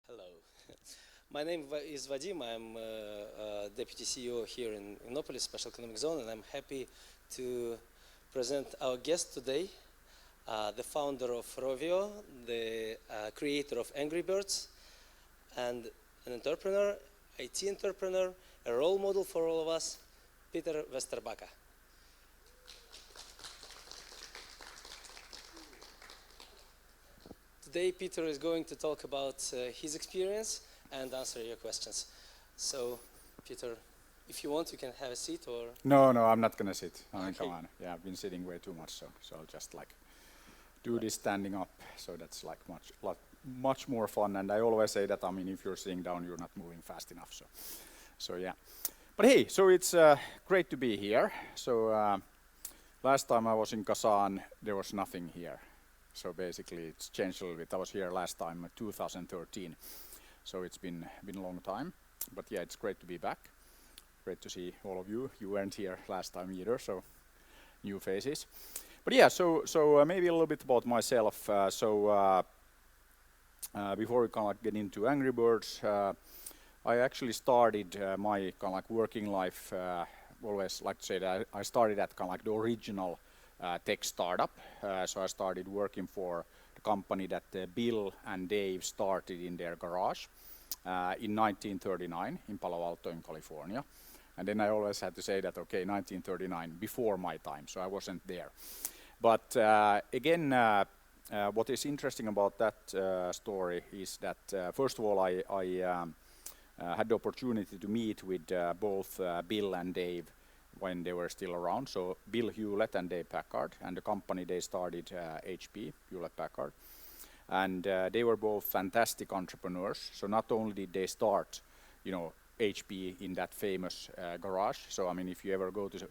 Hello. My name is Vadim. I'm Deputy CEO here in Innoполis, Special Economic Zone, and I'm happy to present our guest today, the founder of Rovio, the creator of Angry Birds, and an entrepreneur, IT entrepreneur, a role model for all of us, Peter Westerbaka. Today, Peter is going to talk about his experience and answer your questions. So, Peter, if you want, you can have a seat or... No, I'm not gonna sit. I mean, Okay. come on. Yeah, I've been sitting way too much, so I'll just like do this standing up. So that's like much more fun. And I always say that, I mean, if you're sitting down, you're not moving fast enough. So yeah. But hey, so it's great to be here. So last time I was in Kazan, there was nothing here. So basically, it's changed a little bit. I was here last time, 2013. So it's been a long time. But yeah, it's great to be back. Great to see all of you. You weren't here last time either, so new faces. But yeah, so maybe a little bit about myself. Before we kind of like get into Angry Birds, I actually started my kind of like working life. Always like to say that I started at kind of like the original tech startup. So I started working for the company that Bill and Dave started in their garage in 1939 in Palo Alto in California. And then I always had to say that, okay, 1939, before my time, so I wasn't there. But again, what is interesting about that story is that, first of all, I had the opportunity to meet with both Bill and Dave when they were still around. So Bill Hewlett and Dave Packard, and the company they started, HP, Hewlett Packard. And they were both fantastic entrepreneurs. So not only did they start, you know, HP in that famous garage. So I mean, if you ever go to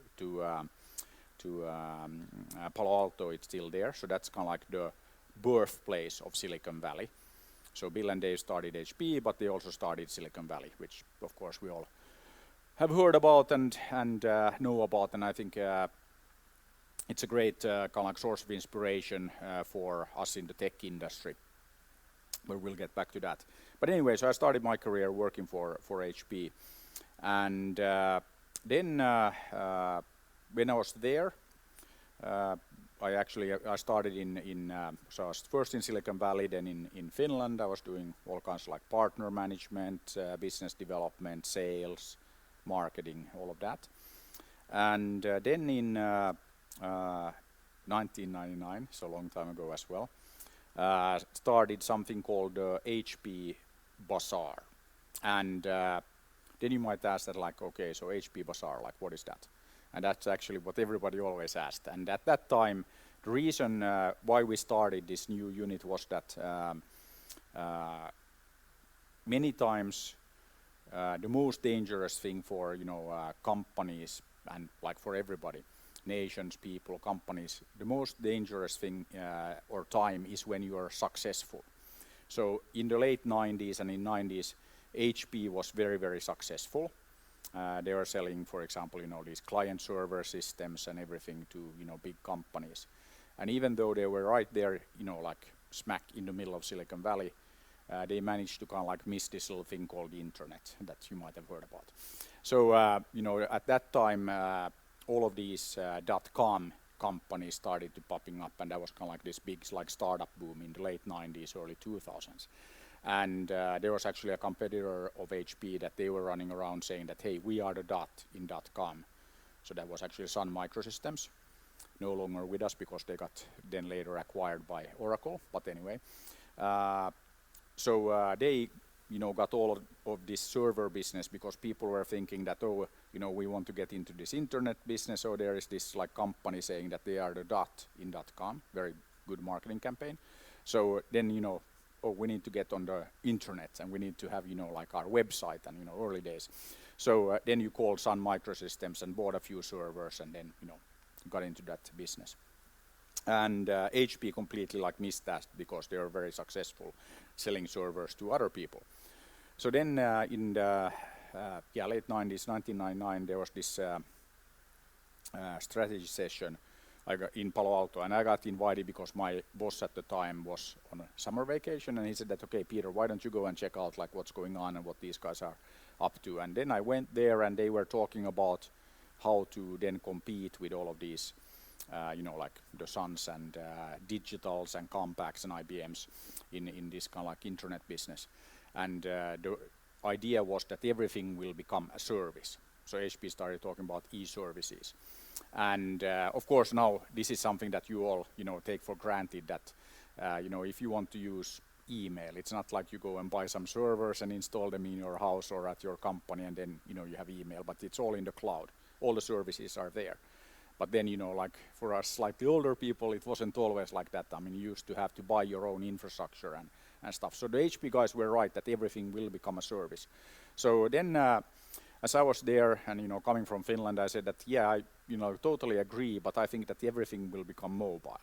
Palo Alto, it's still there. So that's kind of like the birthplace of Silicon Valley. So Bill and Dave started HP, but they also started Silicon Valley, which of course we all have heard about and know about. And I think it's a great kind of like source of inspiration for us in the tech industry. But we'll get back to that. But anyway, so I started my career working for HP, and then when I was there, I started so I was first in Silicon Valley, then in Finland. I was doing all kinds of like partner management, business development, sales, marketing, all of that. And then in 1999, so a long time ago as well, started something called HP Bazaar. And then you might ask that, like, okay, so HP Bazaar, like, what is that? And that's actually what everybody always asked. And at that time, the reason why we started this new unit was that many times the most dangerous thing for companies and like for everybody, nations, people, companies, the most dangerous thing or time is when you are successful. So in the late 90s and in 90s, HP was very, very successful. They were selling, for example, these client server systems and everything to, big companies. And even though they were right there, like smack in the middle of Silicon Valley, they managed to kind of like miss this little thing called the internet that you might have heard about. So, at that time, all of these .com companies started to popping up, and that was kind of like this big like startup boom in the late 90s, early 2000s. And there was actually a competitor of HP that they were running around saying that, hey, we are the dot in .com. So that was actually Sun Microsystems, no longer with us because they got then later acquired by Oracle. But anyway, so they got all of this server business because people were thinking that, oh, we want to get into this internet business. So there is this like company saying that they are the dot in .com, very good marketing campaign. So then, oh, we need to get on the internet and we need to have, like our website and, early days. So then you called Sun Microsystems and bought a few servers and then, got into that business. And HP completely like missed that because they were very successful selling servers to other people. So then in the late 90s, 1999, there was this strategy session. in Palo Alto, and I got invited because my boss at the time was on a summer vacation, and he said that, okay, Peter, why don't you go and check out like what's going on and what these guys are up to. And then I went there, and they were talking about how to then compete with all of these, like the Suns and Digitals and Compaqs and IBMs in this kind of like internet business. And the idea was that everything will become a service. So HP started talking about e-services. And of course now this is something that you all take for granted, that if you want to use email, it's not like you go and buy some servers and install them in your house or at your company and then you have email, but it's all in the cloud. All the services are there. But then like for us slightly older people, it wasn't always like that. I mean, you used to have to buy your own infrastructure and stuff. So the HP guys were right that everything will become a service. So then as I was there and coming from Finland, I said that I totally agree, but I think that everything will become mobile.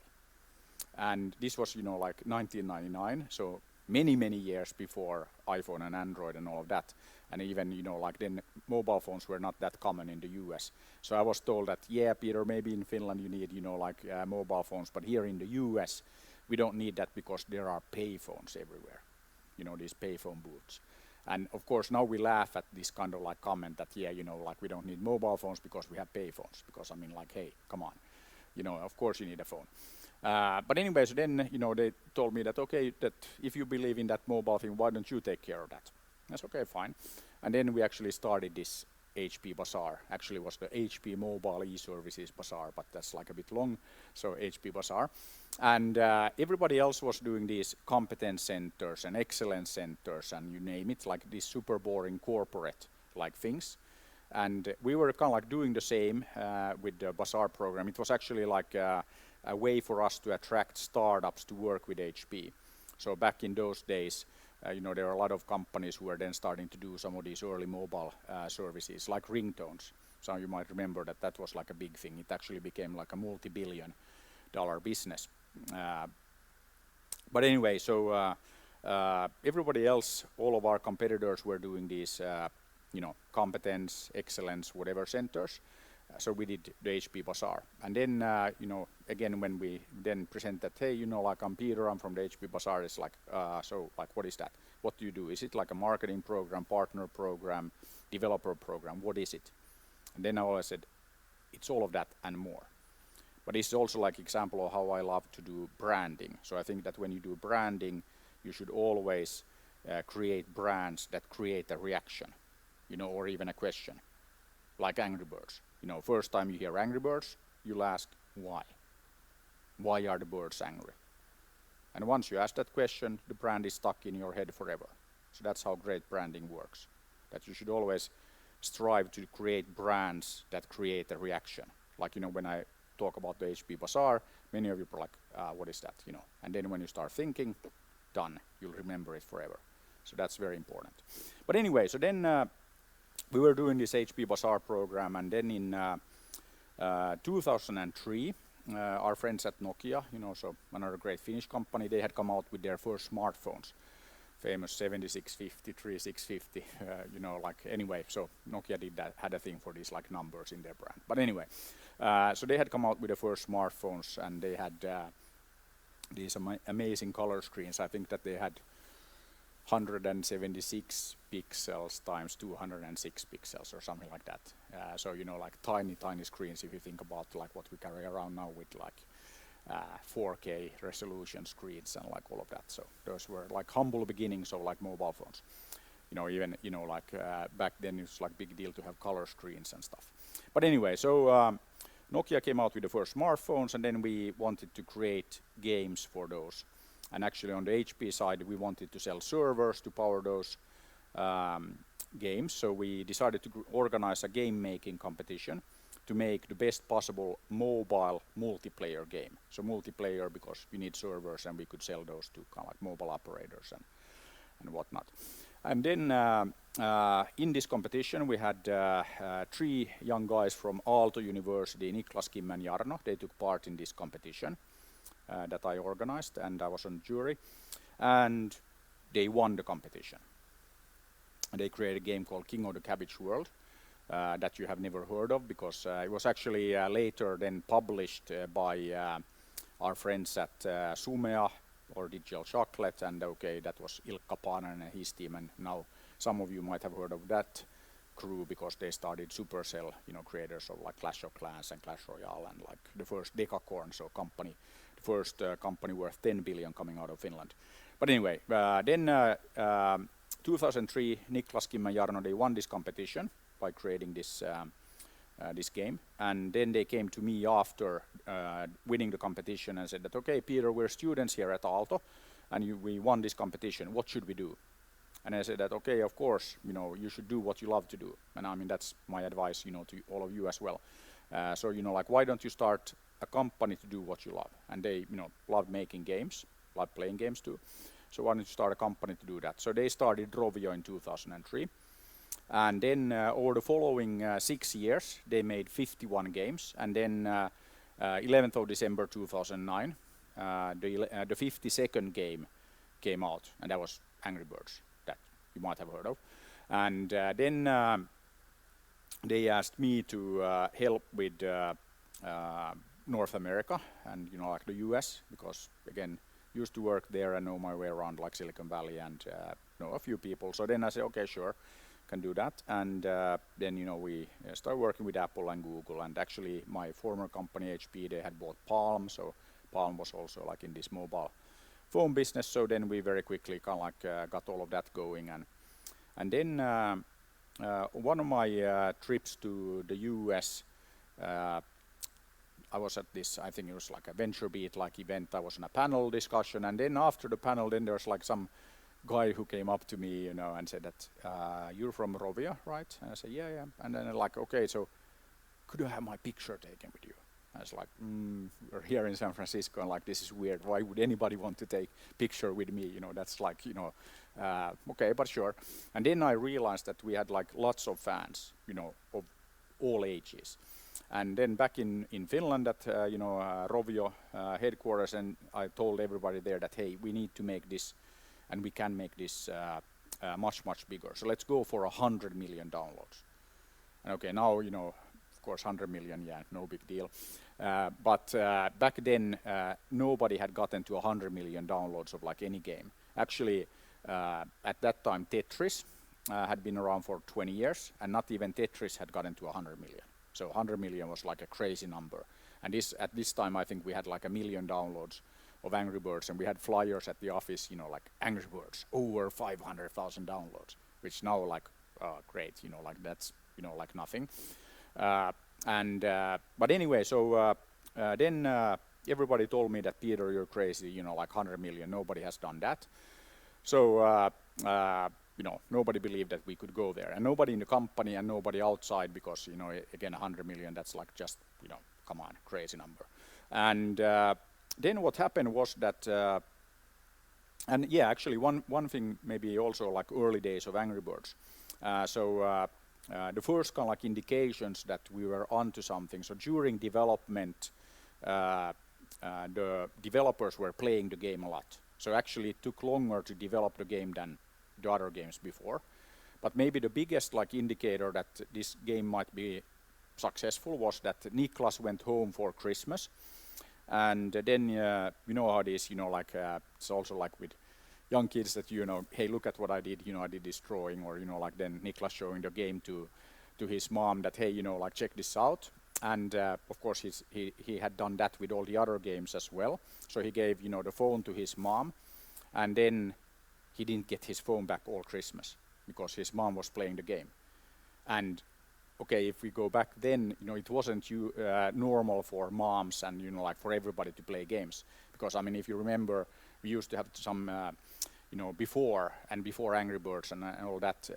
And this was like 1999, so many years before iPhone and Android and all of that. And even like then mobile phones were not that common in the US. So I was told that Peter, maybe in Finland you need like mobile phones, but here in the US we don't need that because there are pay phones everywhere, these pay phone booths. And of course now we laugh at this kind of like comment that like we don't need mobile phones because we have pay phones, because I mean like, hey, come on, of course you need a phone. But anyway, so then they told me that, okay, that if you believe in that mobile thing, why don't you take care of that? That's okay, fine. And then we actually started this HP Bazaar. Actually was the HP Mobile e-services Bazaar, but that's like a bit long, so HP Bazaar. And everybody else was doing these competence centers and excellence centers and you name it, like these super boring corporate like things. And we were kind of like doing the same with the Bazaar program. It was actually like a way for us to attract startups to work with HP. So back in those days, there are a lot of companies who are then starting to do some of these early mobile services, like ringtones. So you might remember that that was like a big thing. It actually became like a multi-billion-dollar business. But anyway, so everybody else, all of our competitors were doing these, competence, excellence, whatever centers. So we did the HP Bazaar. And then, again, when we then present that, hey, like I'm Peter, I'm from the HP Bazaar, it's like, so like, what is that? What do you do? Is it like a marketing program, partner program, developer program? What is it? And then I always said, it's all of that and more. But it's also like example of how I love to do branding. So I think that when you do branding, you should always create brands that create a reaction, or even a question, like Angry Birds. First time you hear Angry Birds, you'll ask why. Why are the birds angry? And once you ask that question, the brand is stuck in your head forever. So that's how great branding works. That you should always strive to create brands that create a reaction. Like, when I talk about the HP Bazaar, many of you are like, what is that? And then when you start thinking, done, you'll remember it forever. So that's very important. But anyway, so then we were doing this HP Bazaar program, and then in 2003, our friends at Nokia, so another great Finnish company, they had come out with their first smartphones, famous 7650, 3650, anyway, so Nokia had a thing for these like numbers in their brand. But anyway, so they had come out with the first smartphones, and they had these amazing color screens. I think that they had 176 pixels times 206 pixels or something like that. So like tiny screens, if you think about like what we carry around now with like 4K resolution screens and like all of that. So those were like humble beginnings of like mobile phones. Even like back then it was like big deal to have color screens and stuff. But anyway, so Nokia came out with the first smartphones, and then we wanted to create games for those. And actually on the HP side, we wanted to sell servers to power those games. So we decided to organize a game-making competition to make the best possible mobile multiplayer game. So multiplayer because you need servers, and we could sell those to kind of like mobile operators and whatnot. And then in this competition, we had 3 young guys from Aalto University, Niklas, Kim and Jarno. They took part in this competition that I organized, and I was on the jury, and they won the competition. And they created a game called King of the Cabbage World, that you have never heard of, because it was actually later then published by our friends at Sumea or Digital Chocolate, and okay, that was Ilkka Paananen and his team, and now some of you might have heard of that crew because they started Supercell, creators of like Clash of Clans and Clash Royale, and like the first Decacorn, so company, the first company worth 10 billion coming out of Finland. But anyway, then 2003, Niklas, Kim and Jarno, they won this competition by creating this this game, and then they came to me after winning the competition and said that, okay, Peter, we're students here at Aalto, and we won this competition. What should we do? And I said that, okay, of course, you should do what you love to do. And I mean, that's my advice, to all of you as well. So, like, why don't you start a company to do what you love? And they, love making games, love playing games too. So why don't you start a company to do that? So they started Rovio in 2003. And then over the following 6 years, they made 51 games. And then 11th of December 2009, the 52nd game came out, and that was Angry Birds, that you might have heard of. And then they asked me to help with North America and, like the US, because, again, used to work there and know my way around like Silicon Valley and know a few people. So then I said, okay, sure, can do that. And then, we started working with Apple and Google. And actually, my former company, HP, they had bought Palm. So Palm was also like in this mobile phone business. So then we very quickly kind of like got all of that going. And then one of my trips to the US, I was at this, I think it was like a VentureBeat like event. I was in a panel discussion, and then after the panel, then there's like some guy who came up to me, and said that you're from Rovio, right? And I said, yeah. And then like, okay, so could I have my picture taken with you? I was like, we're here in San Francisco, and like, this is weird. Why would anybody want to take picture with me? That's like, okay, but sure. And then I realized that we had like lots of fans, of all ages. And then back in Finland at Rovio headquarters, and I told everybody there that, hey, we need to make this, and we can make this much bigger. So let's go for 100 million downloads. And okay, now of course 100 million, yeah, no big deal. But back then nobody had gotten to 100 million downloads of like any game. Actually, at that time Tetris had been around for 20 years, and not even Tetris had gotten to 100 million. So 100 million was like a crazy number. And at this time, I think we had like 1 million downloads of Angry Birds, and we had flyers at the office, like Angry Birds, over 500,000 downloads, which now like, great, like that's, like nothing. But anyway, so then everybody told me that, Peter, you're crazy, like 100 million, nobody has done that. So, nobody believed that we could go there, and nobody in the company and nobody outside, because, again, 100 million, that's like just, come on, crazy number. And then what happened was that, and yeah, actually one thing maybe also like early days of Angry Birds. The first kind of like indications that we were onto something. So during development, the developers were playing the game a lot. So actually it took longer to develop the game than the other games before. But maybe the biggest like indicator that this game might be successful was that Niklas went home for Christmas. And then, how it is, like, it's also like with young kids that, hey, look at what I did, I did this drawing, or, like then Niklas showing the game to his mom that, hey, like, check this out. And of course, he had done that with all the other games as well. So he gave, the phone to his mom, and then he didn't get his phone back all Christmas because his mom was playing the game. And okay, if we go back then, it wasn't normal for moms and, like for everybody to play games. Because, I mean, if you remember, we used to have some, before Angry Birds and all that,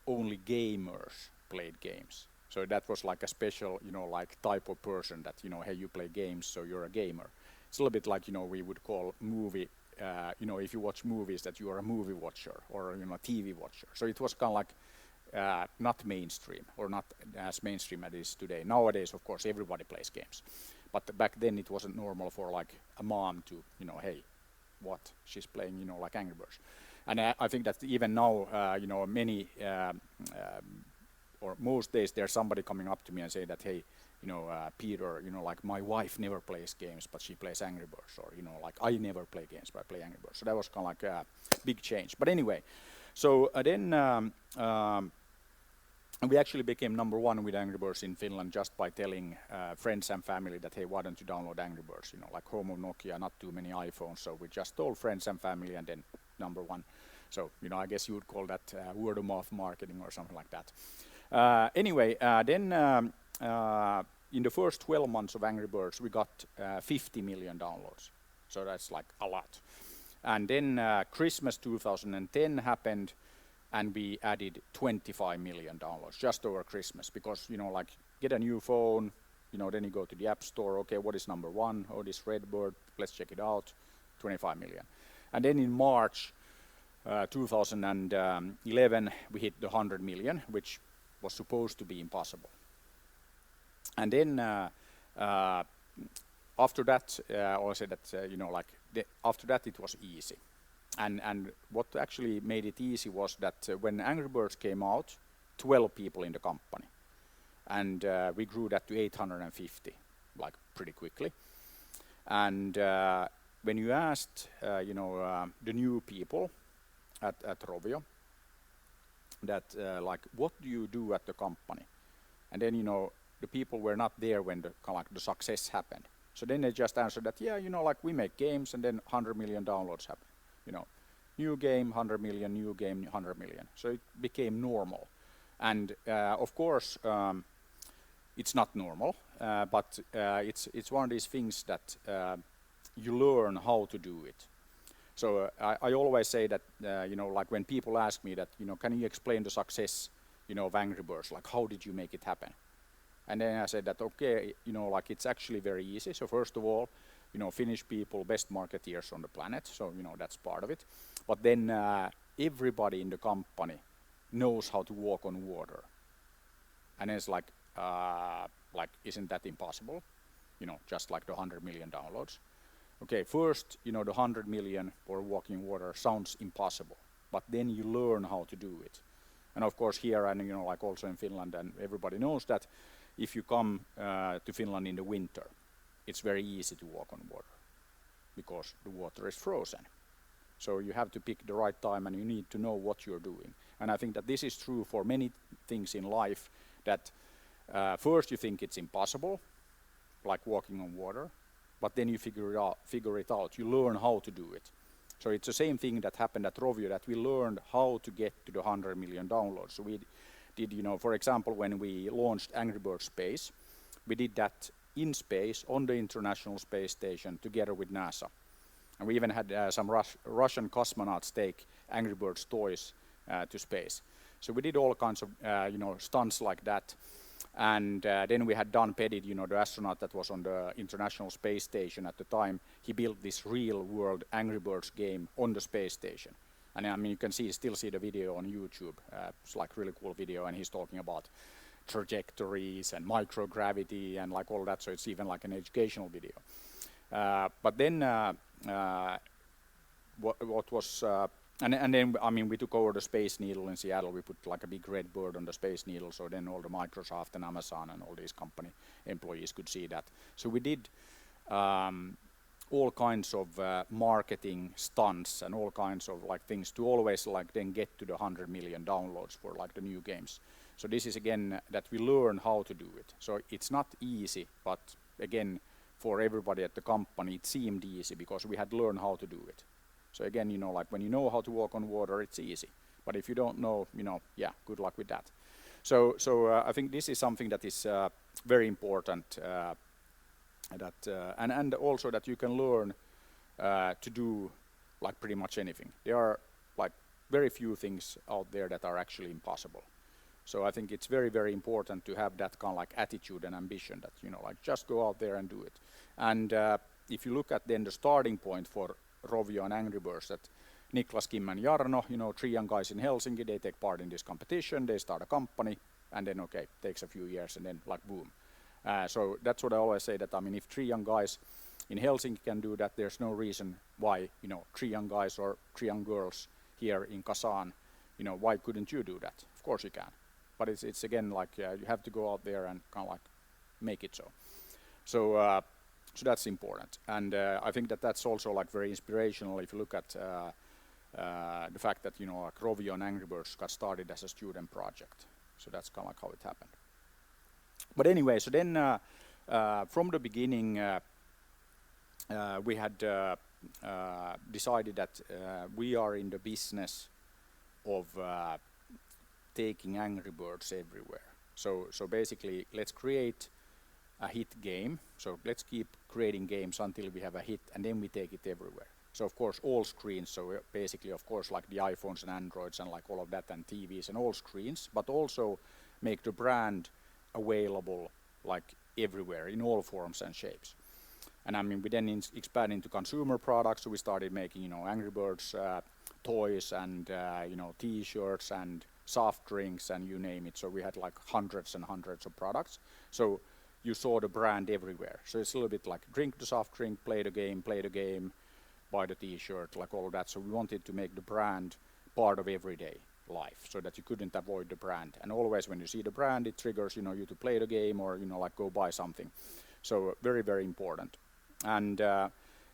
only gamers played games. So that was like a special, like type of person that, hey, you play games, so you're a gamer. It's a little bit like, we would call movie, if you watch movies, that you are a movie watcher or, TV watcher. So it was kind of like, not mainstream, or not as mainstream as it is today. Nowadays, of course, everybody plays games. But back then it wasn't normal for like a mom to, hey, what? She's playing, like Angry Birds. And I think that even now, many or most days there's somebody coming up to me and say that, hey, Peter, like my wife never plays games, but she plays Angry Birds, or like I never play games, but I play Angry Birds. So that was kind of like a big change. But anyway, so then we actually became #1 with Angry Birds in Finland just by telling friends and family that, hey, why don't you download Angry Birds? Like home of Nokia, not too many iPhones, so we just told friends and family, and then #1. So I guess you would call that word of mouth marketing or something like that. Anyway, then in the first 12 months of Angry Birds, we got 50 million downloads. So that's like a lot. And then Christmas 2010 happened, and we added 25 million downloads just over Christmas, because like get a new phone, then you go to the App Store. Okay, what is #1? Oh, this Redbird. Let's check it out. 25 million. And then in March 2011, we hit the 100 million, which was supposed to be impossible. And then after that, I say that after that it was easy. And what actually made it easy was that when Angry Birds came out, 12 people in the company, and we grew that to 850, like pretty quickly. And when you asked, the new people at Rovio, that like, what do you do at the company? And then the people were not there when the success happened. So then they just answered that, yeah, like we make games, and then 100 million downloads happen. New game, 100 million, new game, 100 million. So it became normal. And of course, it's not normal, but it's one of these things that you learn how to do it. So I always say that, like when people ask me that, can you explain the success, of Angry Birds, like how did you make it happen? And then I said that, okay, like it's actually very easy. So first of all, Finnish people, best marketeers on the planet. So, that's part of it. But then everybody in the company knows how to walk on water. And it's like, isn't that impossible? Just like the 100 million downloads. Okay, first, the 100 million for walking water sounds impossible, but then you learn how to do it. And of course here, and like also in Finland, and everybody knows that if you come to Finland in the winter, it's very easy to walk on water because the water is frozen. So you have to pick the right time, and you need to know what you're doing. And I think that this is true for many things in life, that first you think it's impossible, like walking on water, but then you figure it out. You learn how to do it. So it's the same thing that happened at Rovio, that we learned how to get to the 100 million downloads. So we did, for example, when we launched Angry Birds Space, we did that in space on the International Space Station together with NASA. And we even had some Russian cosmonauts take Angry Birds toys to space. So we did all kinds of stunts like that. And then we had Don Pettit, the astronaut that was on the International Space Station at the time. He built this real-world Angry Birds game on the space station. And I mean, you can still see the video on YouTube. It's like really cool video, and he's talking about trajectories and microgravity and like all that. So it's even like an educational video. But then what was and then I mean, we took over the Space Needle in Seattle. We put like a big red bird on the Space Needle, so then all the Microsoft and Amazon and all these company employees could see that. So we did all kinds of marketing stunts and all kinds of like things to always like then get to the 100 million downloads for like the new games. So this is again that we learn how to do it. So it's not easy, but again, for everybody at the company, it seemed easy because we had learned how to do it. So again, like when you know how to walk on water, it's easy. But if you don't know, yeah, good luck with that. So I think this is something that is very important, and also that you can learn to do like pretty much anything. There are like very few things out there that are actually impossible. So I think it's very, very important to have that kind of like attitude and ambition that, like just go out there and do it. And if you look at then the starting point for Rovio and Angry Birds, that Niklas, Kim and Jarno, 3 young guys in Helsinki, they take part in this competition, they start a company, and then okay, takes a few years and then like boom. So that's what I always say, that I mean, if 3 young guys in Helsinki can do that, there's no reason why, 3 young guys or 3 young girls here in Kazan, why couldn't you do that? Of course you can. but it's again like you have to go out there and kind of like make it so. So that's important, and I think that's also like very inspirational if you look at the fact that like Rovio and Angry Birds got started as a student project. So that's kind of like how it happened. But anyway, so then from the beginning we had decided that we are in the business of taking Angry Birds everywhere. So basically, let's create a hit game. So let's keep creating games until we have a hit, and then we take it everywhere. So of course all screens, so basically of course like the iPhones and Androids and like all of that, and TVs and all screens, but also make the brand available like everywhere in all forms and shapes. And I mean, we then expand into consumer products, so we started making Angry Birds toys and T-shirts and soft drinks and you name it. So we had like hundreds and hundreds of products. So you saw the brand everywhere. So it's a little bit like drink the soft drink, play the game, buy the T-shirt, like all of that. So we wanted to make the brand part of everyday life, so that you couldn't avoid the brand. And always when you see the brand, it triggers you to play the game or like go buy something. So very, very important. And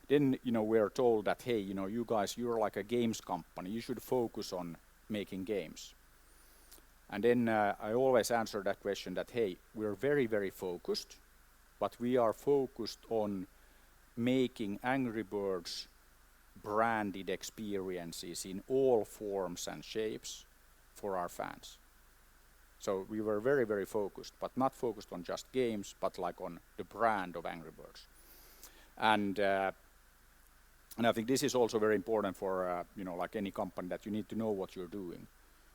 then we are told that hey, you guys, you're like a games company. You should focus on making games. And then I always answer that question that hey, we're very, very focused, but we are focused on making Angry Birds branded experiences in all forms and shapes for our fans. So we were very, very focused, but not focused on just games, but like on the brand of Angry Birds. And I think this is also very important for like any company, that you need to know what you're doing.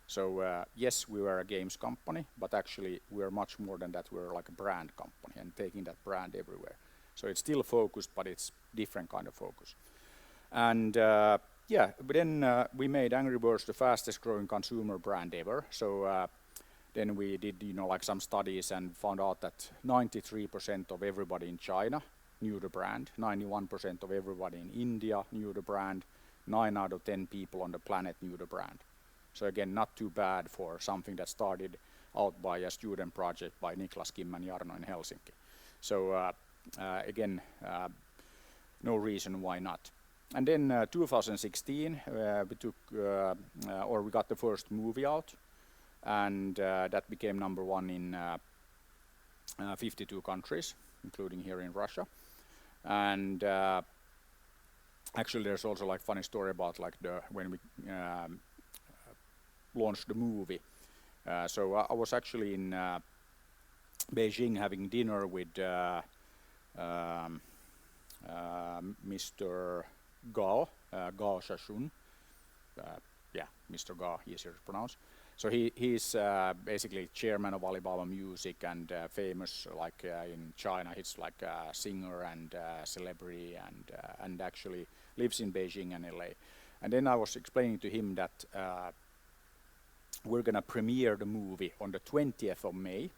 So yes, we were a games company, but actually we are much more than that. We're like a brand company and taking that brand everywhere. So it's still focused, but it's different kind of focus. And yeah, but then we made Angry Birds the fastest growing consumer brand ever. So then we did like some studies and found out that 93% of everybody in China knew the brand, 91% of everybody in India knew the brand, 9 out of 10 people on the planet knew the brand. So again, not too bad for something that started out by a student project by Niklas, Kim and Jarno in Helsinki. So again, no reason why not. And then 2016, we got the first movie out, and that became #1 in 52 countries, including here in Russia. And actually, there's also like funny story about like when we launched the movie. So I was actually in Beijing having dinner with Mr. Gao Shashun. Yeah, Mr. Gao, easier to pronounce. So he's basically chairman of Alibaba Music and famous like in China. He's like a singer and celebrity and actually lives in Beijing and LA. And then I was explaining to him that we're gonna premiere the movie on the 20th of May.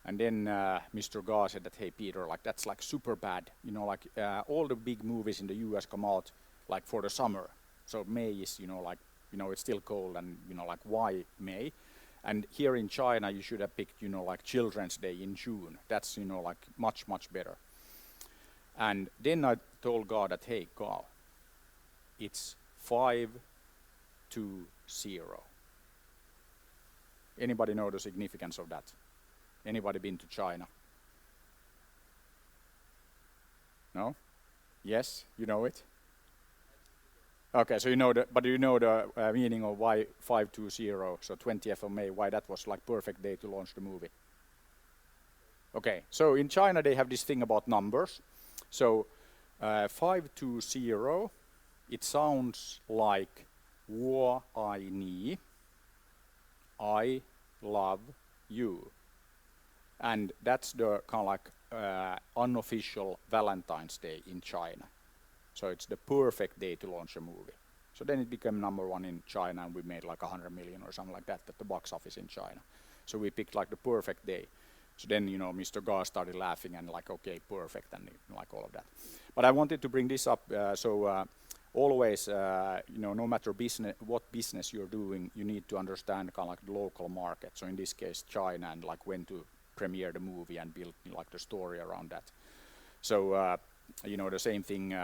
And then Mr. Gao said that, hey Peter, like that's like super bad. Like all the big movies in the US come out like for the summer. So May is, like, it's still cold and, like why May? And here in China, you should have picked, like Children's Day in June. That's, like much, much better. And then I told Gao that, hey Gao, it's 5-0. Anybody know the significance of that? Anybody been to China? No? Yes, you know it? Okay, so you know but do you know the meaning of why 520, so 20th of May, why that was like perfect day to launch the movie? Okay, so in China they have this thing about numbers. So 520, it sounds like 我爱你, I love you. And that's the kind of like unofficial Valentine's Day in China. So it's the perfect day to launch a movie. So then it became #1 in China, and we made like 100 million or something like that at the box office in China. So we picked like the perfect day. So then, Mr. Gao started laughing and like, okay, perfect, and like all of that. But I wanted to bring this up. So always, no matter what business you're doing, you need to understand kind of like the local market. So in this case, China, and like when to premiere the movie and build like the story around that. So the same thing.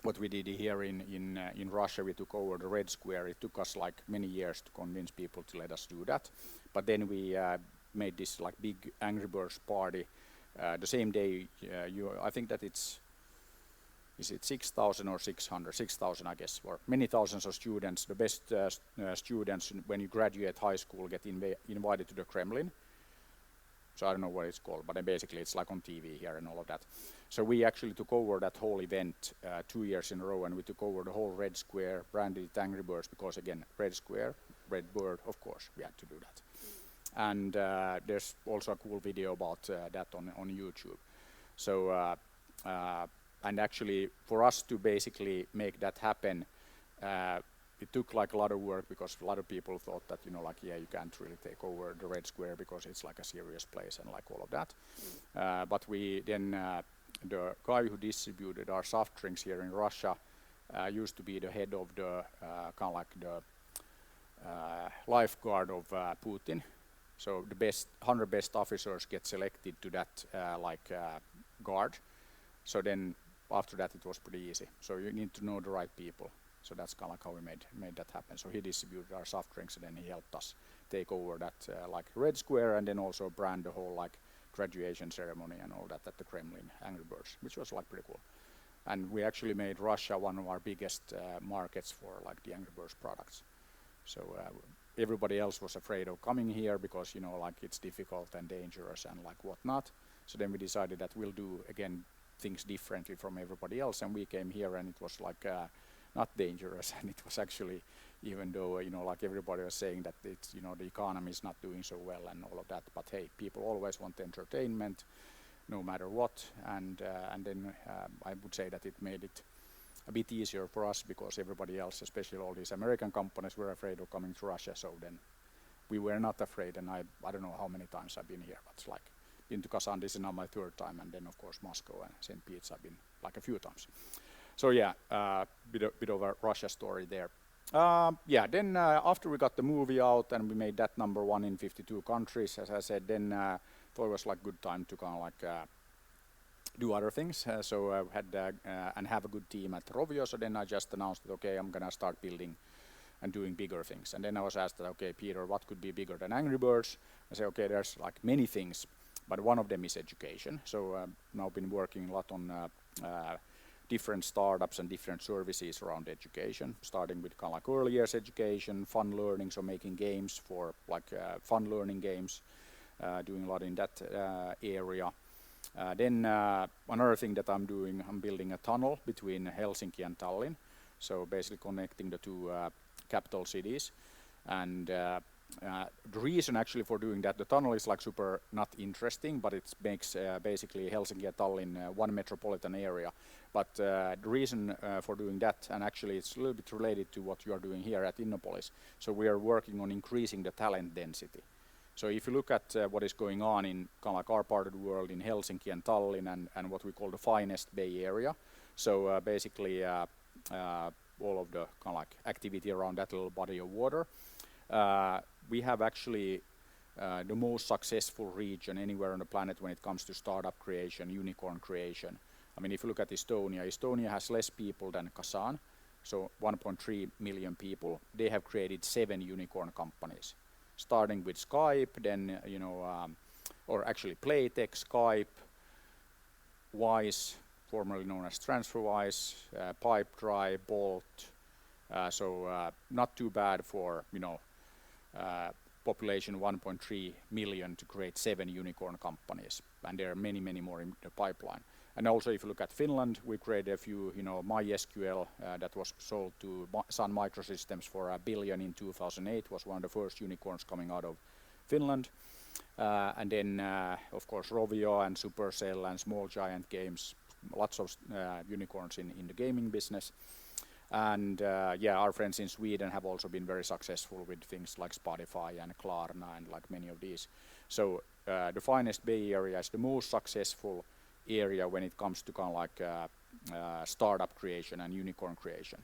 What we did here in Russia, we took over the Red Square. It took us like many years to convince people to let us do that. But then we made this like big Angry Birds party the same day. I think that is it 6,000 or 600? 6,000, I guess, or many thousands of students. The best students when you graduate high school get invited to the Kremlin. So I don't know what it's called, but basically it's like on TV here and all of that. So we actually took over that whole event 2 years in a row, and we took over the whole Red Square, branded it Angry Birds, because again, Red Square, Red Bird, of course, we had to do that. And there's also a cool video about that on YouTube. So, and actually for us to basically make that happen, it took like a lot of work, because a lot of people thought that, you can't really take over the Red Square because it's like a serious place and like all of that. But we then, the guy who distributed our soft drinks here in Russia used to be the head of the kind of like the lifeguard of Putin. So the 100 best officers get selected to that guard. So then after that it was pretty easy. So you need to know the right people. So that's kind of like how we made that happen. So he distributed our soft drinks, and then he helped us take over that like Red Square, and then also brand the whole like graduation ceremony and all that at the Kremlin, Angry Birds, which was like pretty cool. And we actually made Russia one of our biggest markets for like the Angry Birds products. So everybody else was afraid of coming here because like it's difficult and dangerous and like whatnot. So then we decided that we'll do again things differently from everybody else, and we came here and it was like not dangerous, and it was actually, even though like everybody was saying that it's the economy is not doing so well and all of that, but hey, people always want entertainment no matter what, and then I would say that it made it a bit easier for us, because everybody else, especially all these American companies, were afraid of coming to Russia. So then we were not afraid, and I don't know how many times I've been here, but it's like been to Kazan, this is now my 3rd time, and then of course Moscow and St. Pete's I've been like a few times. So yeah, bit of a Russia story there. Then after we got the movie out and we made that #1 in 52 countries, as I said, then thought it was like good time to kind of like do other things. So I had and have a good team at Rovio. So then I just announced that, okay, I'm gonna start building and doing bigger things. And then I was asked that, okay, Peter, what could be bigger than Angry Birds? I said, okay, there's like many things, but one of them is education. So now been working a lot on different startups and different services around education, starting with kind of like early years education, fun learning, so making games for like fun learning games, doing a lot in that area. Then another thing that I'm doing, I'm building a tunnel between Helsinki and Tallinn, so basically connecting the two capital cities. And the reason actually for doing that, the tunnel is like super not interesting, but it makes basically Helsinki and Tallinn one metropolitan area. But the reason for doing that, and actually it's a little bit related to what you are doing here at Innopolis, so we are working on increasing the talent density. So if you look at what is going on in kind of like our part of the world in Helsinki and Tallinn and what we call the finest Bay Area, so basically all of the kind of like activity around that little body of water, we have actually the most successful region anywhere on the planet when it comes to startup creation, unicorn creation. I mean, if you look at Estonia has less people than Kazan, so 1.3 million people. They have created 7 unicorn companies, starting with Skype, then or actually Playtech, Skype, Wise, formerly known as TransferWise, Pipedrive, Bolt. So not too bad for population 1.3 million to create 7 unicorn companies, and there are many, many more in the pipeline. And also, if you look at Finland, we created a few, MySQL that was sold to Sun Microsystems for $1 billion in 2008, was one of the first unicorns coming out of Finland. And then, of course, Rovio and Supercell and Small Giant Games, lots of unicorns in the gaming business. And our friends in Sweden have also been very successful with things like Spotify and Klarna and like many of these. So the finest Bay Area is the most successful area when it comes to kind of like startup creation and unicorn creation.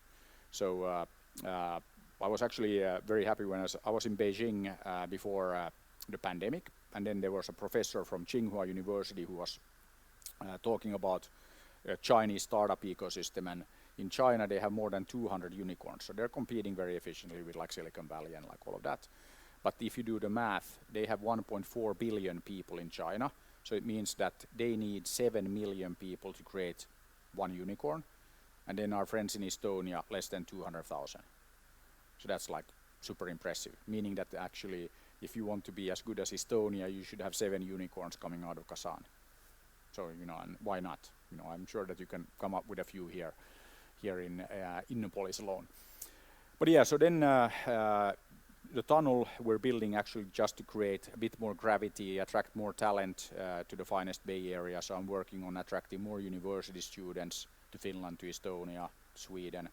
So I was actually very happy when I was in Beijing before the pandemic, and then there was a professor from Tsinghua University who was talking about Chinese startup ecosystem, and in China they have more than 200 unicorns, so they're competing very efficiently with like Silicon Valley and like all of that. But if you do the math, they have 1.4 billion people in China, so it means that they need 7 million people to create one unicorn, and then our friends in Estonia less than 200,000. So that's like super impressive, meaning that actually if you want to be as good as Estonia, you should have 7 unicorns coming out of Kazan. So, you know, and why not? You know, I'm sure that you can come up with a few here in Innopolis alone. But yeah, so then the tunnel we're building actually just to create a bit more gravity, attract more talent to the finest Bay Area. So I'm working on attracting more university students to Finland, to Estonia, Sweden.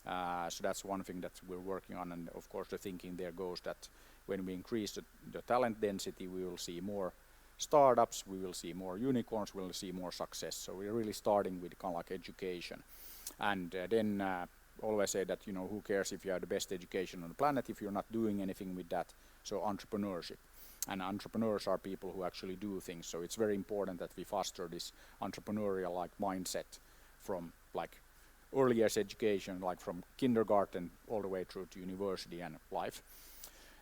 So that's one thing that we're working on, and of course the thinking there goes that when we increase the talent density, we will see more startups, we will see more unicorns, we will see more success. So we're really starting with kind of like education, and then always say that, you know, who cares if you have the best education on the planet if you're not doing anything with that. So entrepreneurship, and entrepreneurs are people who actually do things. So it's very important that we foster this entrepreneurial like mindset from like early years education, like from kindergarten all the way through to university and life.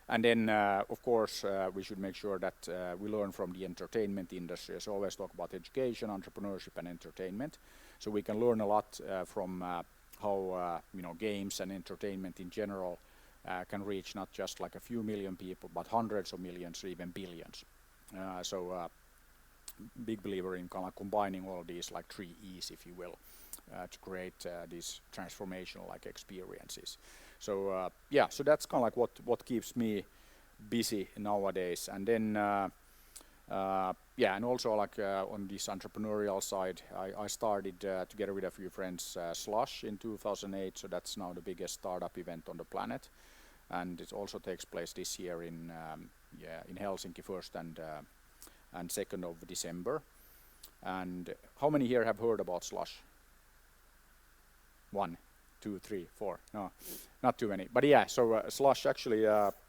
And then, of course, we should make sure that we learn from the entertainment industry. So always talk about education, entrepreneurship, and entertainment. So we can learn a lot from how you know, games and entertainment in general can reach not just like a few million people, but hundreds of millions or even billions. So big believer in kind of combining all these like 3 E's, if you will, to create these transformational like experiences. So yeah, so that's kind of like what keeps me busy nowadays. And then yeah, and also like on this entrepreneurial side, I started together with a few friends Slush in 2008. So that's now the biggest startup event on the planet, and it also takes place this year in Helsinki, 1st and 2nd of December. And how many here have heard about Slush? 1, 2, 3, 4. No, not too many. But yeah, so Slush actually,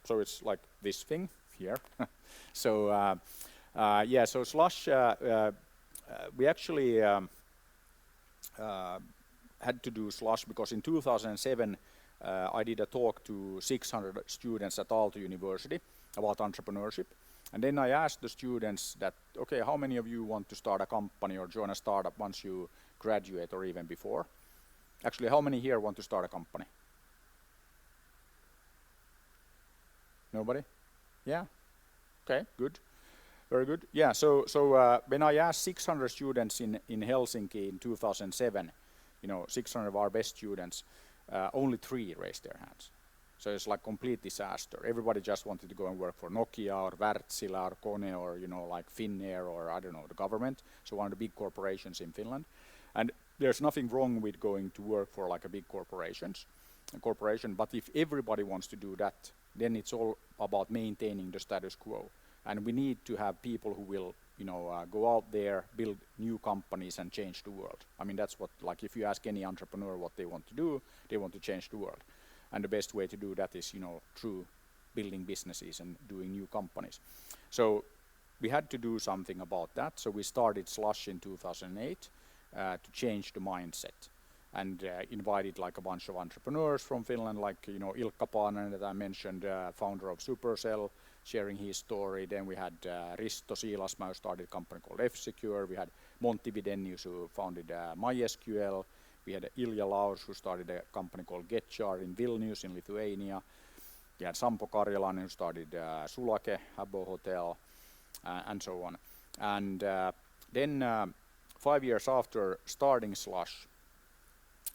so it's like this thing here. So yeah, so Slush, we actually had to do Slush because in 2007 I did a talk to 600 students at Aalto University about entrepreneurship. And then I asked the students that, okay, how many of you want to start a company or join a startup once you graduate or even before? Actually, how many here want to start a company? Nobody? Yeah? Okay, good. Very good. Yeah, so when I asked 600 students in Helsinki in 2007, you know, 600 of our best students, only 3 raised their hands. So it's like complete disaster. Everybody just wanted to go and work for Nokia or Wärtsilä or Kone or, you know, like Finnair or I don't know, the government. So one of the big corporations in Finland. And there's nothing wrong with going to work for like a big corporation, but if everybody wants to do that, then it's all about maintaining the status quo. And we need to have people who will, you know, go out there, build new companies and change the world. I mean, that's what, like if you ask any entrepreneur what they want to do, they want to change the world. And the best way to do that is, you know, through building businesses and doing new companies. So we had to do something about that. So we started Slush in 2008 to change the mindset, and invited like a bunch of entrepreneurs from Finland, like, you know, Ilkka Paananen that I mentioned, founder of Supercell, sharing his story. Then we had Risto Siilasmaa, who started a company called F-Secure. We had Monty Videnius, who founded MySQL. We had Ilja Laurs, who started a company called GetJar in Vilnius in Lithuania. We had Sampo Karjalainen, who started Sulake, Habbo Hotel, and so on. And then 5 years after starting Slush,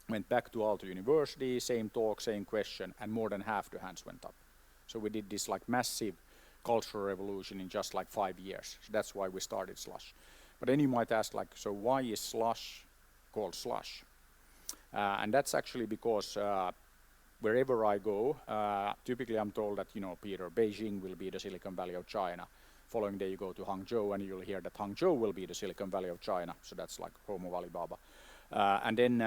went back to Aalto University, same talk, same question, and more than half the hands went up. So we did this like massive cultural revolution in just like 5 years. So that's why we started Slush. But then you might ask, like, so why is Slush called Slush? And that's actually because wherever I go, typically I'm told that, you know, Peter, Beijing will be the Silicon Valley of China. Following day you go to Hangzhou and you'll hear that Hangzhou will be the Silicon Valley of China. So that's like home of Alibaba. And then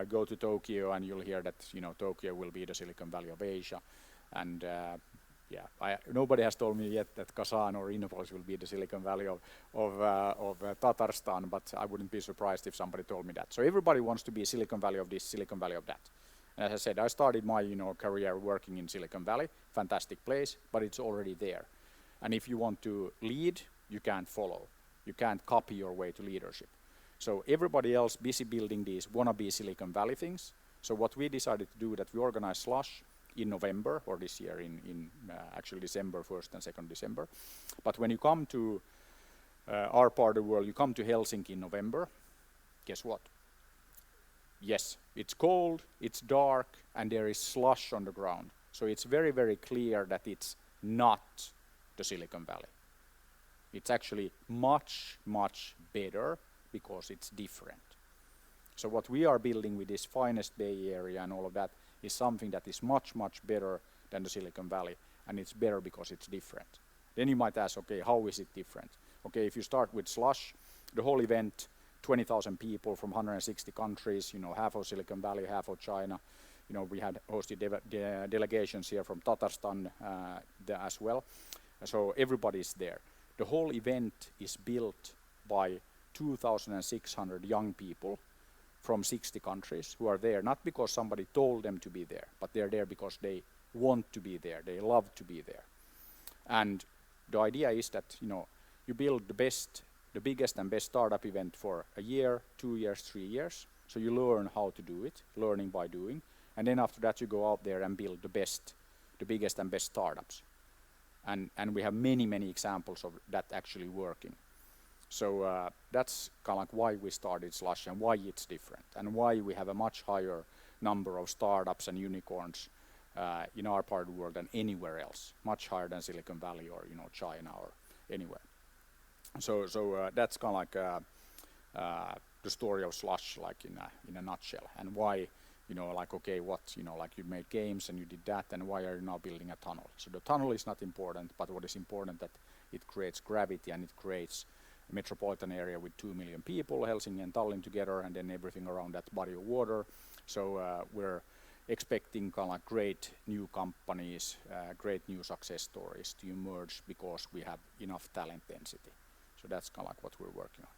go to Tokyo, and you'll hear that Tokyo will be the Silicon Valley of Asia, and nobody has told me yet that Kazan or Innopolis will be the Silicon Valley of Tatarstan, but I wouldn't be surprised if somebody told me that. So everybody wants to be Silicon Valley of this, Silicon Valley of that. And as I said, I started my career working in Silicon Valley, fantastic place, but it's already there. And if you want to lead, you can't follow. You can't copy your way to leadership. So everybody else busy building these wannabe Silicon Valley things. So what we decided to do, that we organized Slush in November, or this year in actually December, 1st and 2nd December. But when you come to our part of the world, you come to Helsinki in November, guess what? Yes, it's cold, it's dark, and there is slush on the ground. So it's very, very clear that it's not the Silicon Valley. It's actually much, much better because it's different. So what we are building with this finest Bay Area and all of that is something that is much, much better than the Silicon Valley, and it's better because it's different. Then you might ask, okay, how is it different? Okay, if you start with Slush, the whole event, 20,000 people from 160 countries, half of Silicon Valley, half of China. We had hosted delegations here from Tatarstan as well. So everybody's there. The whole event is built by 2,600 young people from 60 countries who are there, not because somebody told them to be there, but they're there because they want to be there, they love to be there. And the idea is that, you build the biggest and best startup event for a year, 2 years, 3 years. So you learn how to do it, learning by doing. And then after that you go out there and build the biggest and best startups. And we have many, many examples of that actually working. So that's kind of like why we started Slush and why it's different and why we have a much higher number of startups and unicorns in our part of the world than anywhere else, much higher than Silicon Valley or China or anywhere. So that's kind of like the story of Slush, like in a nutshell, and why okay, what you made games and you did that, and why are you now building a tunnel? So the tunnel is not important, but what is important that it creates gravity and it creates a metropolitan area with 2 million people, Helsinki and Tallinn together, and then everything around that body of water. So we're expecting kind of like great new companies, great new success stories to emerge because we have enough talent density. So that's kind of like what we're working on.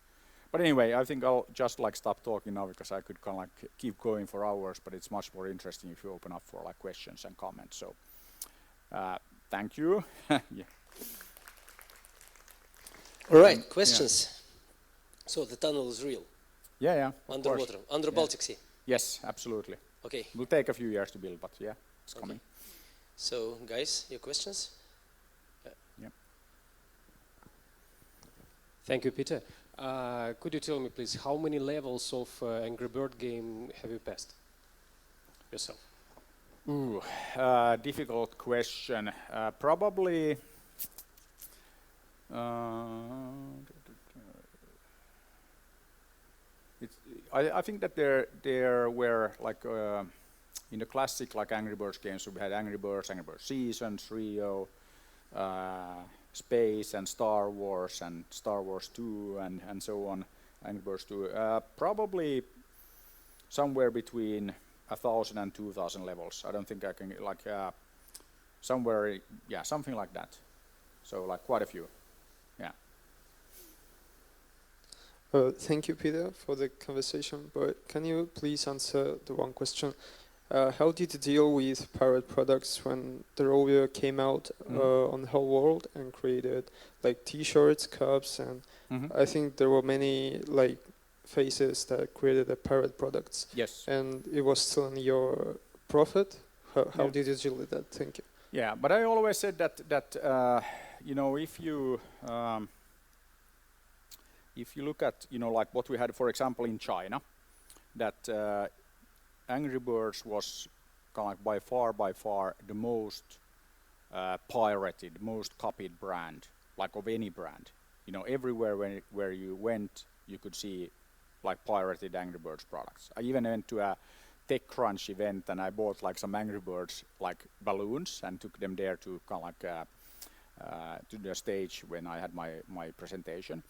But anyway, I think I'll just stop talking now because I could kind of keep going for hours, but it's much more interesting if you open up for questions and comments. So thank you. Yeah. All right, questions. Yeah. So the tunnel is real? Yeah. Underwater, under Baltic Sea? Yes, absolutely. Okay. It will take a few years to build, but yeah, it's coming. So guys, your questions? Yeah. Thank you, Peter. Could you tell me, please, how many levels of Angry Bird game have you passed yourself? Ooh, difficult question. Probably. I think that there were in the classic Angry Birds games, so we had Angry Birds Seasons, Rio, Space, and Star Wars 2, and so on, Angry Birds 2. Probably somewhere between 1,000 and 2,000 levels. I don't think I can somewhere, something like that. So quite a few. Yeah. Thank you, Peter, for the conversation. But can you please answer the one question? How did you deal with pirate products when the rover came out on the whole world and created T-shirts, cups, and I think there were many faces that created the pirate products. Yes. And it was still in your profit. How did you deal with that? Thank you. Yeah, but I always said that if you look at what we had, for example, in China, that Angry Birds was kind of by far the most pirated, most copied brand, of any brand. Everywhere where you went, you could see pirated Angry Birds products. I even went to a TechCrunch event and I bought some Angry Birds balloons and took them there to kind of to the stage when I had my presentation.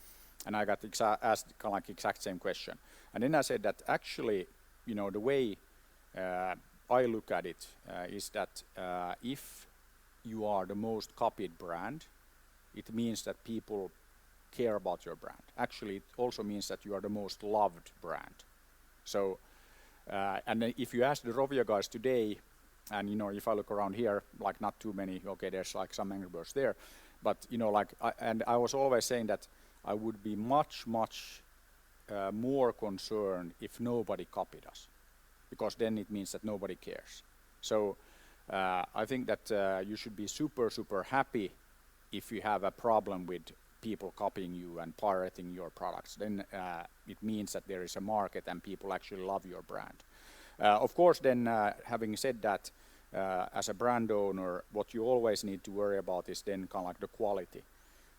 And I got asked kind of like exact same question. And then I said that actually, you know, the way I look at it is that if you are the most copied brand, it means that people care about your brand. Actually, it also means that you are the most loved brand. So, and then if you ask the Rovio guys today, and you know, if I look around here, like not too many, okay, there's like some Angry Birds there, but you know, like, and I was always saying that I would be much more concerned if nobody copied us, because then it means that nobody cares. So I think that you should be super happy if you have a problem with people copying you and pirating your products. Then it means that there is a market and people actually love your brand. Of course, then having said that, as a brand owner, what you always need to worry about is then kind of like the quality.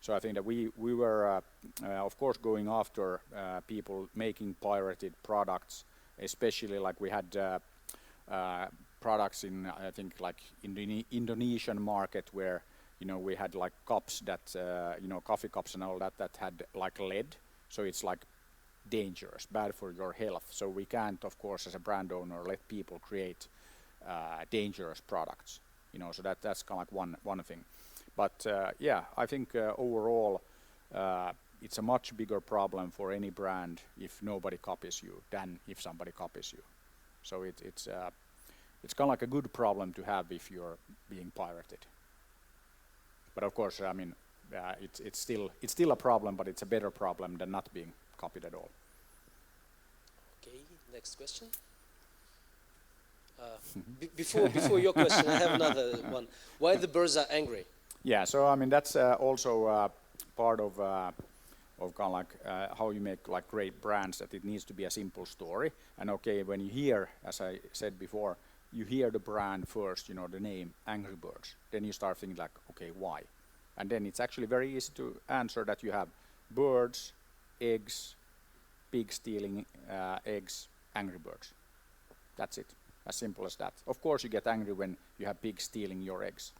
So I think that we were, of course, going after people making pirated products, especially like we had products in, I think, like in the Indonesian market where, you know, we had like cups that, you know, coffee cups and all that had like lead. So it's like dangerous, bad for your health. So we can't, of course, as a brand owner, let people create dangerous products. You know, so that's kind of like one thing. But yeah, I think overall it's a much bigger problem for any brand if nobody copies you than if somebody copies you. So it's kind of like a good problem to have if you're being pirated. But of course, I mean, it's still a problem, but it's a better problem than not being copied at all. Okay, next question. Before your question, I have another one. Why the birds are angry? Yeah, so I mean that's also part of kind of like how you make like great brands. That it needs to be a simple story. And okay, when you hear, as I said before, you hear the brand first, you know, the name Angry Birds. Then you start thinking like, okay, why? And then it's actually very easy to answer that you have birds, eggs, pig stealing eggs, Angry Birds. That's it. As simple as that. Of course, you get angry when you have pigs stealing your eggs.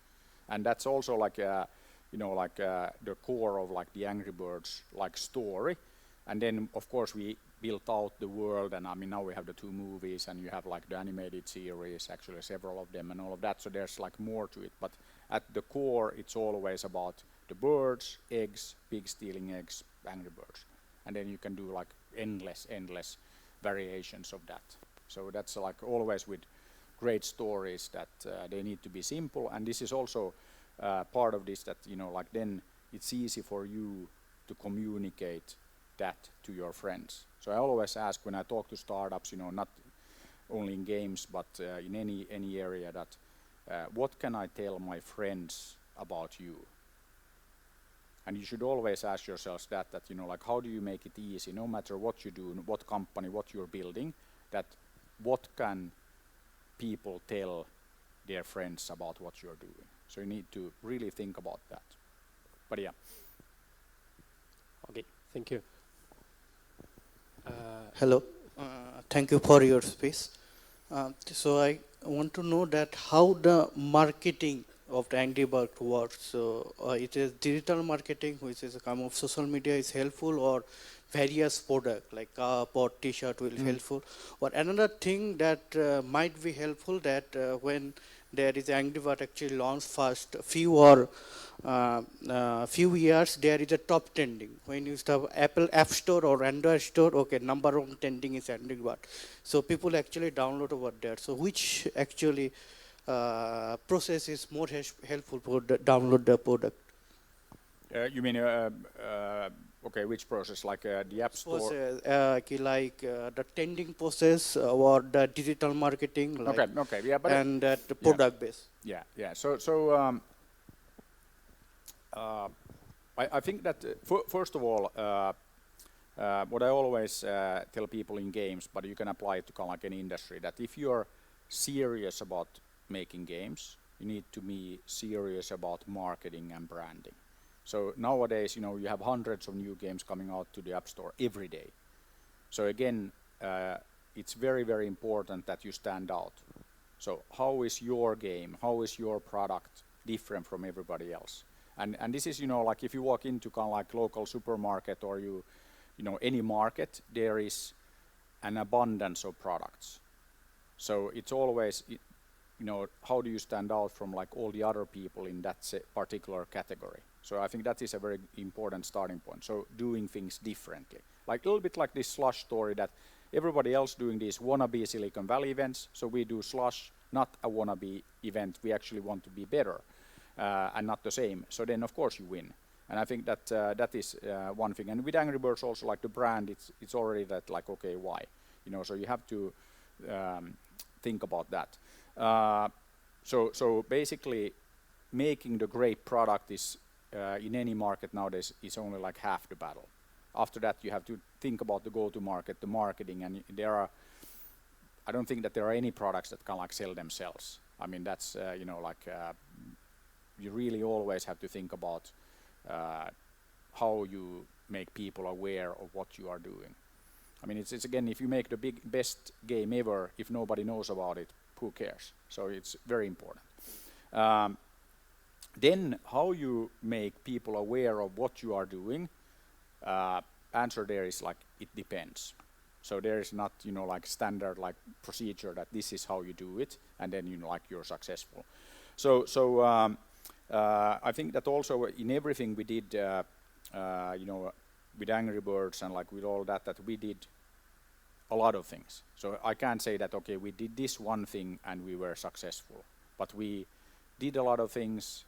And that's also like, you know, like the core of like the Angry Birds like story. And then, of course, we built out the world, and I mean, now we have the 2 movies, and you have like the animated series, actually several of them and all of that, so there's like more to it. But at the core, it's always about the birds, eggs, pig stealing eggs, Angry Birds. And then you can do like endless variations of that. So that's like always with great stories that they need to be simple, and this is also part of this that, you know, like then it's easy for you to communicate that to your friends. So I always ask when I talk to startups, you know, not only in games but in any area, that what can I tell my friends about you? And you should always ask yourselves that you know, like how do you make it easy, no matter what you do, what company, what you're building, that what can people tell their friends about what you're doing. So you need to really think about that. But yeah. Okay, thank you. Hello, thank you for your space. So I want to know that how the marketing of the Angry Birds works. So it is digital marketing, which is a kind of social media is helpful, or various product like cup or t-shirt will helpful. Or another thing that might be helpful, that when there is Angry Bird actually launched first few years, there is a top trending. When you have Apple App Store or Android Store, okay, number one trending is Angry Bird. So people actually download over there. So which actually process is more helpful for download the product? You mean okay, which process, like the App Store? Process, like the trending process or the digital marketing, like okay, yeah, but and the product base. Yeah. So I think that first of all, what I always tell people in games, but you can apply it to kind of like any industry, that if you're serious about making games, you need to be serious about marketing and branding. So nowadays, you know, you have hundreds of new games coming out to the App Store every day. So again, it's very important that you stand out. So how is your game, how is your product different from everybody else? And this is, like if you walk into kind of like local supermarket or any market, there is an abundance of products. So it's always, how do you stand out from like all the other people in that particular category? So I think that is a very important starting point. So doing things differently. Like a little bit like this Slush story, that everybody else doing these wannabe Silicon Valley events, so we do Slush, not a wannabe event. We actually want to be better and not the same. So then of course you win. And I think that that is one thing. And with Angry Birds also, like the brand, it's already that like, okay, why? So you have to think about that. So basically making the great product is in any market nowadays is only like half the battle. After that you have to think about the go-to-market, the marketing, and I don't think that there are any products that can like sell themselves. I mean, that's, you really always have to think about how you make people aware of what you are doing. I mean, it's again, if you make the best game ever, if nobody knows about it, who cares? So it's very important. Then how you make people aware of what you are doing, answer there is like, it depends. So there is not, like standard like procedure that this is how you do it, and then you're successful. So I think that also in everything we did, with Angry Birds and like with all that we did a lot of things. So I can't say that, okay, we did this one thing and we were successful, but we did a lot of things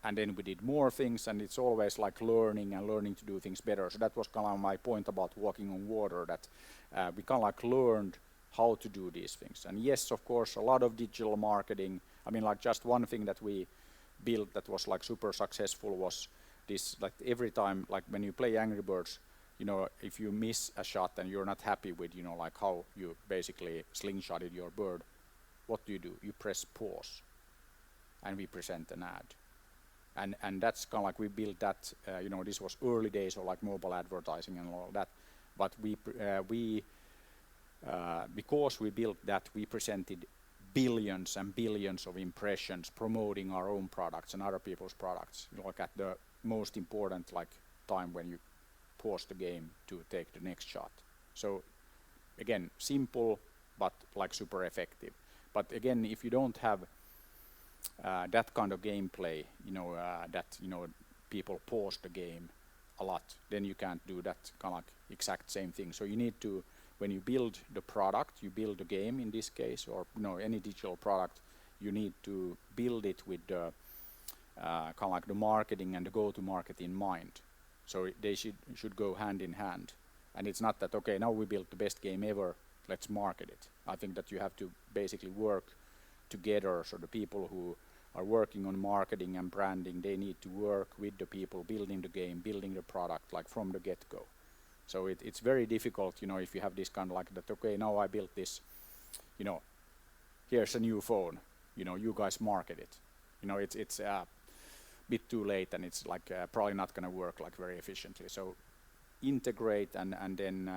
and then we did more things, and it's always like learning to do things better. So that was kind of my point about walking on water, that we kind of like learned how to do these things. And yes, of course, a lot of digital marketing. I mean, like just one thing that we built that was like super successful was this, like every time, like when you play Angry Birds, if you miss a shot and you're not happy with, like how you basically slingshotted your bird, what do? You press pause and we present an ad. And that's kind of like we built that, this was early days of like mobile advertising and all that, but because we built that, we presented billions and billions of impressions promoting our own products and other people's products, like at the most important like time when you pause the game to take the next shot. So again, simple but like super effective. But again, if you don't have that kind of gameplay, that people pause the game a lot, then you can't do that kind of like exact same thing. So you need to, when you build the product, you build the game in this case, or any digital product, you need to build it with the kind of like the marketing and the go-to-market in mind. So they should go hand in hand. And it's not that, okay, now we built the best game ever, let's market it. I think that you have to basically work together. So the people who are working on marketing and branding, they need to work with the people building the game, building the product, like from the get-go. So it's very difficult, if you have this kind of like that, okay, now I built this, here's a new phone, you guys market it. It's a bit too late, and it's like probably not going to work like very efficiently. So integrate, and then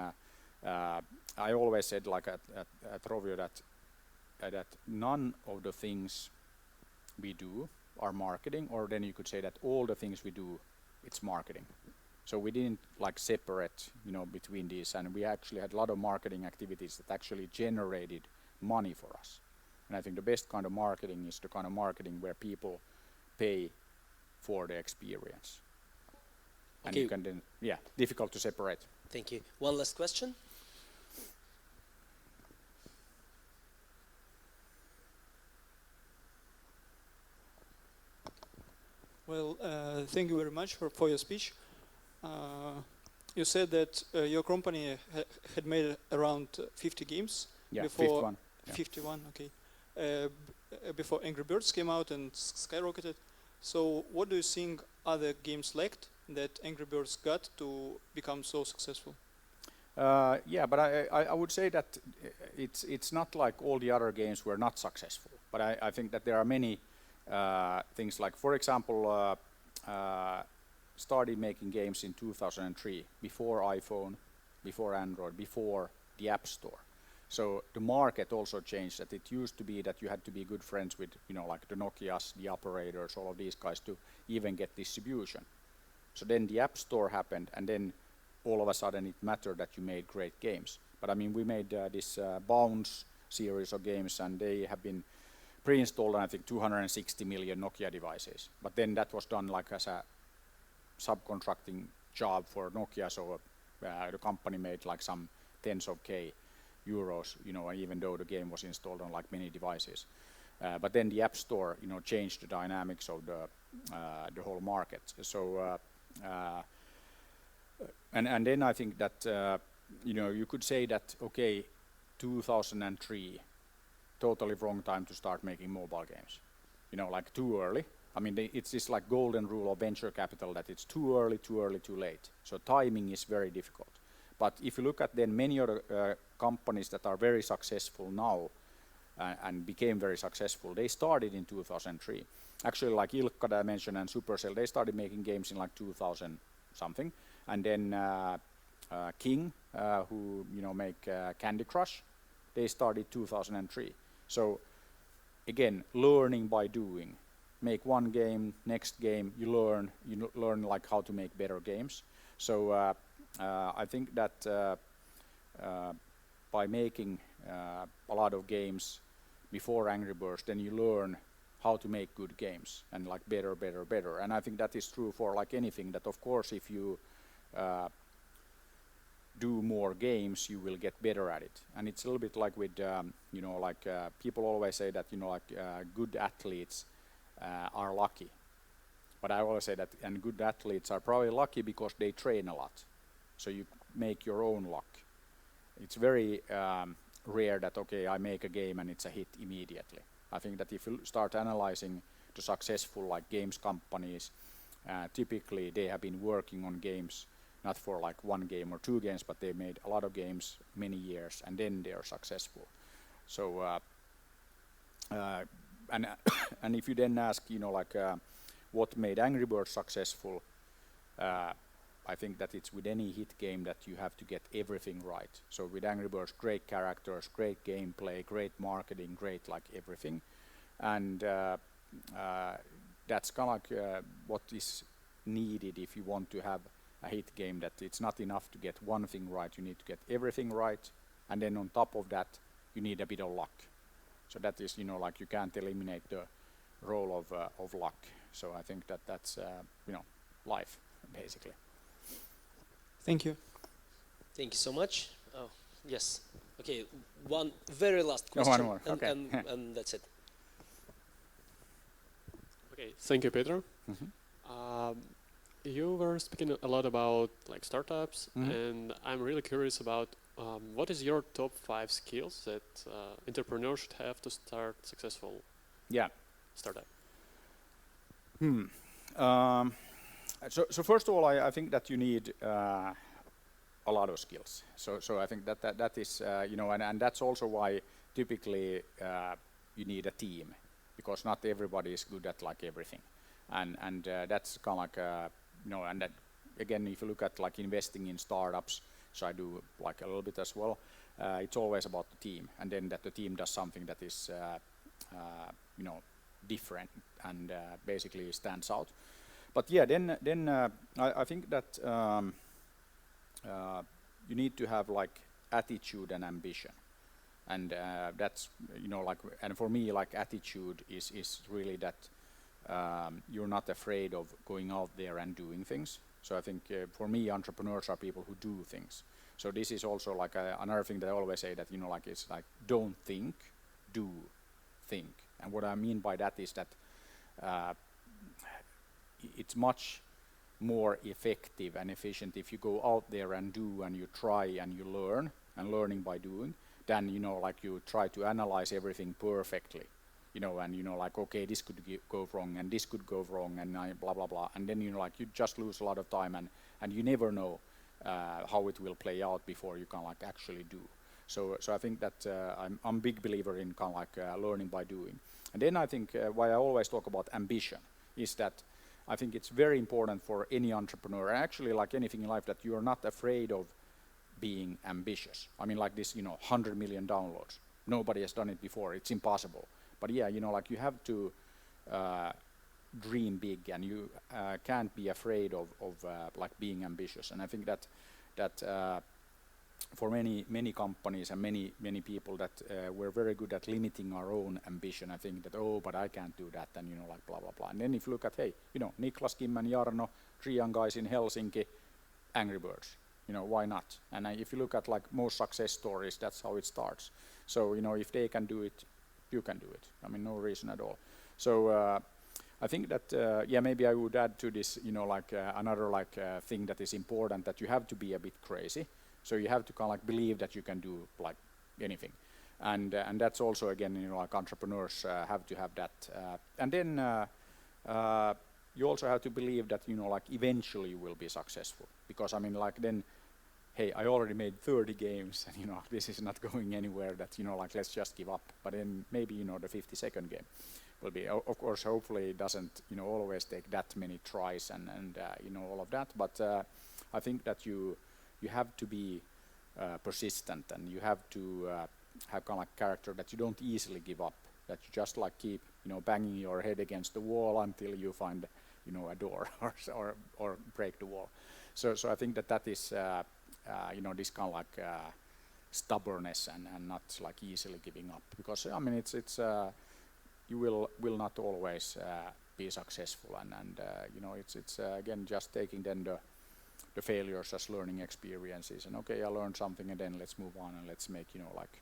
I always said like at Rovio that none of the things we do are marketing, or then you could say that all the things we do, it's marketing. So we didn't like separate, between these, and we actually had a lot of marketing activities that actually generated money for us. And I think the best kind of marketing is the kind of marketing where people pay for the experience. And Okay. you can then, difficult to separate. Thank you. One last question. Well, thank you very much for your speech. You said that your company had made around 50 games before 51. Yeah. 51, okay. Before Angry Birds came out and skyrocketed. So what do you think other games lacked that Angry Birds got to become so successful? But I would say that it's not like all the other games were not successful. But I think that there are many things, like, for example, started making games in 2003, before iPhone, before Android, before the App Store. So the market also changed. That it used to be that you had to be good friends with, like the Nokias, the operators, all of these guys to even get distribution. So then the App Store happened, and then all of a sudden it mattered that you made great games. But I mean, we made this Bounce series of games, and they have been pre-installed on, I think, 260 million Nokia devices. But then that was done like as a subcontracting job for Nokia, so the company made like some tens of K euros, even though the game was installed on like many devices. But then the App Store, changed the dynamics of the whole market. So and then I think that you could say that, okay, 2003, totally wrong time to start making mobile games. Like too early. I mean, it's this like golden rule of venture capital that it's too early, too late. So timing is very difficult. But if you look at then many other companies that are very successful now and became very successful, they started in 2003. Actually, like Ilkka that I mentioned and Supercell, they started making games in like 2000 something. And then King, who make Candy Crush, they started 2003. So again, learning by doing. Make one game, next game you learn like how to make better games. So I think that by making a lot of games before Angry Birds, then you learn how to make good games and like better. And I think that is true for like anything, that of course if you do more games, you will get better at it. And it's a little bit like with, people always say that, good athletes are lucky. But I always say that, and good athletes are probably lucky because they train a lot. So you make your own luck. It's very rare that, okay, I make a game and it's a hit immediately. I think that if you start analyzing the successful like games companies, typically they have been working on games not for like one game or two games, but they made a lot of games many years and then they are successful. So and if you then ask, what made Angry Birds successful, I think that it's with any hit game that you have to get everything right. So with Angry Birds, great characters, great gameplay, great marketing, great like everything. And that's kind of like what is needed if you want to have a hit game, that it's not enough to get one thing right, you need to get everything right. And then on top of that, you need a bit of luck. So that is, like you can't eliminate the role of luck. So I think that that's, life, basically. Thank you. Thank you so much. Oh, yes. Okay, one very last question. One more. Okay. And that's it. Okay, thank you, Peter. Mm-hmm. You were speaking a lot about like startups, and I'm really curious about what is your top 5 skills that entrepreneurs should have to start successful startup? So first of all, I think that you need a lot of skills. So I think that is, and that's also why typically you need a team, because not everybody is good at like everything. And that's kind of like, and that, again, if you look at like investing in startups, so I do like a little bit as well, it's always about the team, and then that the team does something that is, different and basically stands out. But yeah, then I think that you need to have like attitude and ambition, and that's and for me like attitude is really that you're not afraid of going out there and doing things. So I think for me, entrepreneurs are people who do things. So this is also like another thing that I always say, that it's like don't think, do think. And what I mean by that is that it's much more effective and efficient if you go out there and do, and you try and you learn, and learning by doing, than like you try to analyze everything perfectly, and like, okay, this could go wrong and this could go wrong and blah blah blah, and then like you just lose a lot of time, and you never know how it will play out before you can like actually do. So I think that I'm a big believer in kind of like learning by doing. And then I think why I always talk about ambition is that I think it's very important for any entrepreneur, and actually like anything in life, that you are not afraid of being ambitious. I mean, like this, 100 million downloads. Nobody has done it before. It's impossible. But yeah, like you have to dream big, and you can't be afraid of like being ambitious. And I think that for many companies and many people that we're very good at limiting our own ambition. I think that, but I can't do that, and like blah blah blah. And then if you look at, hey, Niklas, Kim, and Jarno, 3 young guys in Helsinki, Angry Birds. Why not? And if you look at like most success stories, that's how it starts. So if they can do it, you can do it. I mean, no reason at all. So I think that maybe I would add to this, like another thing that is important, that you have to be a bit crazy. So you have to kind of like believe that you can do like anything, and that's also again like entrepreneurs have to have that, and then you also have to believe that like eventually you will be successful, because I mean like then, hey, I already made 30 games and this is not going anywhere, that like let's just give up. But then maybe the 52nd game will be, of course, hopefully it doesn't always take that many tries and all of that, but I think that you have to be persistent, and you have to have kind of like character that you don't easily give up, that you just like keep banging your head against the wall until you find a door or break the wall. So I think that is this kind of like stubbornness and not like easily giving up, because I mean it's you will not always be successful, and it's again just taking then the failures as learning experiences, and okay, I learned something, and then let's move on and let's make like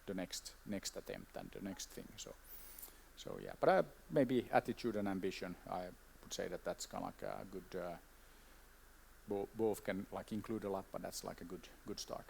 the next attempt and the next thing. So yeah, but maybe attitude and ambition, I would say that's kind of like a good both can like include a lot, but that's like a good start.